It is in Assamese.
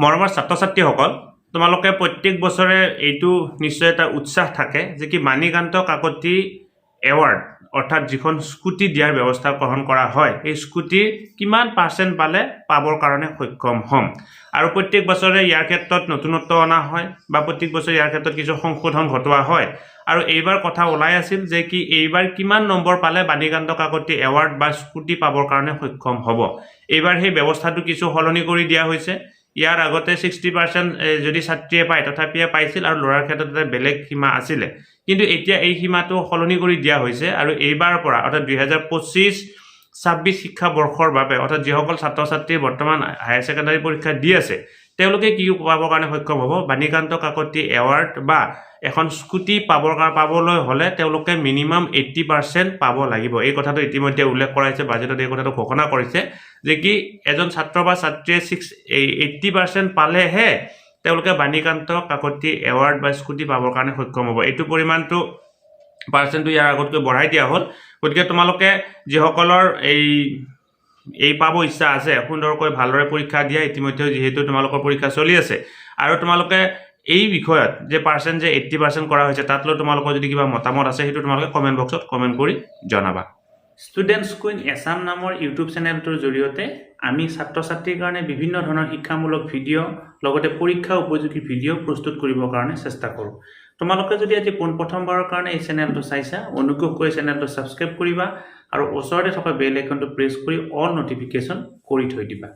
মৰমৰ ছাত্ৰ ছাত্ৰীসকল তোমালোকে প্ৰত্যেক বছৰে এইটো নিশ্চয় এটা উৎসাহ থাকে যে কি মানিকান্ত কাকতি এৱাৰ্ড অৰ্থাৎ যিখন স্কুটি দিয়াৰ ব্যৱস্থা গ্ৰহণ কৰা হয় এই স্কুটিৰ কিমান পাৰ্চেণ্ট পালে পাবৰ কাৰণে সক্ষম হ'ম আৰু প্ৰত্যেক বছৰে ইয়াৰ ক্ষেত্ৰত নতুনত্ব অনা হয় বা প্ৰত্যেক বছৰে ইয়াৰ ক্ষেত্ৰত কিছু সংশোধন ঘটোৱা হয় আৰু এইবাৰ কথা ওলাই আছিল যে কি এইবাৰ কিমান নম্বৰ পালে মানিকান্ত কাকতি এৱাৰ্ড বা স্কুটি পাবৰ কাৰণে সক্ষম হ'ব এইবাৰ সেই ব্যৱস্থাটো কিছু সলনি কৰি দিয়া হৈছে ইয়াৰ আগতে 60% যদি ছাত্ৰীয়ে পায় তথাপিয়ে পাইছিল আৰু ল'ৰাৰ ক্ষেত্ৰত এটা বেলেগ সীমা আছিল কিন্তু এতিয়া এই সীমাটো সলনি কৰি দিয়া হৈছে আৰু এইবাৰৰ পৰা অৰ্থাৎ 2025-26 শিক্ষাবৰ্ষৰ বাবে অৰ্থাৎ যিসকল ছাত্ৰ ছাত্ৰী বৰ্তমান হায়াৰ ছেকেণ্ডাৰী পৰীক্ষা দি আছে তেওঁলোকে কি পাবৰ কাৰণে সক্ষম হ'ব মানিকান্ত কাকতি এৱাৰ্ড বা এখন স্কুটি পাবলৈ হ'লে তেওঁলোকে মিনিমাম 80% পাব লাগিব এই কথাটো ইতিমধ্যে উল্লেখ কৰা হৈছে বাজেটত এই কথাটো ঘোষণা কৰিছে যে কি এজন ছাত্ৰ বা ছাত্ৰীয়ে 80% পালেহে তেওঁলোকে মানিকান্ত কাকতি এৱাৰ্ড বা স্কুটি পাবৰ কাৰণে সক্ষম হ'ব এইটো পৰিমাণটো পাৰ্চেণ্টটো ইয়াৰ আগতকৈ বঢ়াই দিয়া হ'ল গতিকে তোমালোকে যিসকলৰ এই পাব ইচ্ছা আছে সুন্দৰকৈ ভালদৰে পৰীক্ষা দিয়া ইতিমধ্যে যেহেতু তোমালোকৰ পৰীক্ষা চলি আছে আৰু তোমালোকে এই বিষয়ত যে পাৰ্চেণ্ট যে 80% কৰা হৈছে তাত লৈ তোমালোকৰ যদি কিবা মতামত আছে সেইটো তোমালোকে কমেন্ট বক্সত কমেন্ট কৰি জনাবা ষ্টুডেণ্টছ কুইন এছাম নামৰ ইউটিউব চেনেলটোৰ জৰিয়তে আমি ছাত্ৰ ছাত্ৰীৰ কাৰণে বিভিন্ন ধৰণৰ শিক্ষামূলক ভিডিঅ' লগতে পৰীক্ষা উপযোগী ভিডিঅ' প্ৰস্তুত কৰিবৰ কাৰণে চেষ্টা কৰোঁ তোমালোকে যদি আজি প্ৰথমবাৰৰ কাৰণে এই চেনেলটো চাইছা অনুগ্ৰহ কৰি চেনেলটো ছাবস্ক্ৰাইব কৰিবা আৰু ওচৰতে থকা বেল আইকনটো প্ৰেছ কৰি অল নটিফিকেশ্যন কৰি থৈ দিবা